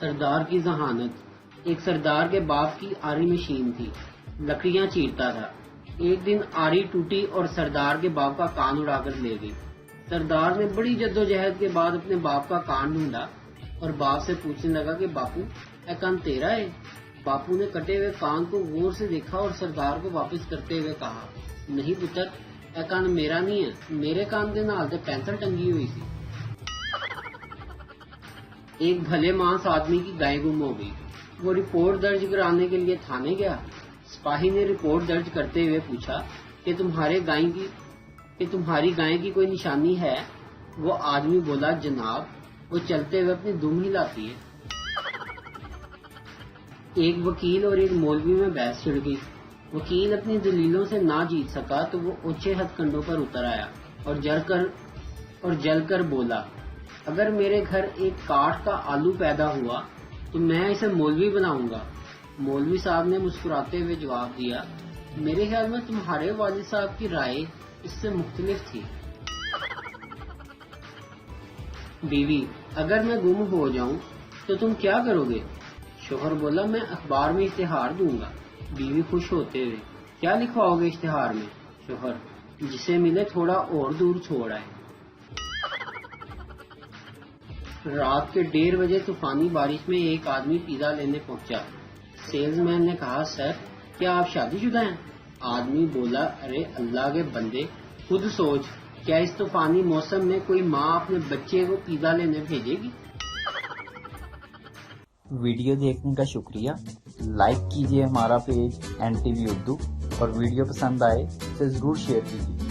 سردار کی ذہانت۔ ایک سردار کے باپ کی آری مشین تھی، لکڑیاں چیرتا تھا۔ ایک دن آری ٹوٹی اور سردار کے باپ کا کان اڑا کر لے گئی۔ سردار نے بڑی جدوجہد کے بعد اپنے باپ کا کان ڈھونڈا اور باپ سے پوچھنے لگا کہ باپو، اے کان تیرا ہے؟ باپو نے کٹے ہوئے کان کو غور سے دیکھا اور سردار کو واپس کرتے ہوئے کہا، نہیں پتر، اے کان میرا نہیں ہے، میرے کان کے نال تے پینسل ٹنگی ہوئی سی۔ ایک بھلے مانس آدمی کی گائے گم ہو گئی۔ وہ رپورٹ درج کرانے کے لیے تھانے گیا۔ سپاہی نے رپورٹ درج کرتے ہوئے پوچھا کہ تمہاری گائے کی کوئی نشانی ہے؟ وہ آدمی بولا، جناب، وہ چلتے ہوئے اپنی دم ہلاتی ہے۔ ایک وکیل اور ایک مولوی میں بحث چھڑ گئی۔ وکیل اپنی دلیلوں سے نہ جیت سکا تو وہ اونچے ہتھ کنڈوں پر اتر آیا اور جل کر بولا، اگر میرے گھر ایک کاٹھ کا آلو پیدا ہوا تو میں اسے مولوی بناؤں گا۔ مولوی صاحب نے مسکراتے ہوئے جواب دیا، میرے خیال میں تمہارے والد صاحب کی رائے اس سے مختلف تھی۔ بیوی، اگر میں گم ہو جاؤں تو تم کیا کرو گے؟ شوہر بولا، میں اخبار میں اشتہار دوں گا۔ بیوی خوش ہوتے ہوئے، کیا لکھواؤ گے اشتہار میں؟ شوہر، جسے ملے تھوڑا اور دور چھوڑ آئے۔ رات کے 1:30 بجے طوفانی بارش میں ایک آدمی پیزا لینے پہنچا۔ سیلز مین نے کہا، سر، کیا آپ شادی شدہ ہیں؟ آدمی بولا، ارے اللہ کے بندے، خود سوچ، کیا اس طوفانی موسم میں کوئی ماں اپنے بچے کو پیزا لینے بھیجے گی؟ ویڈیو دیکھنے کا شکریہ۔ لائک کیجیے ہمارا پیج NTV اردو، اور ویڈیو پسند آئے تو ضرور شیئر کیجیے۔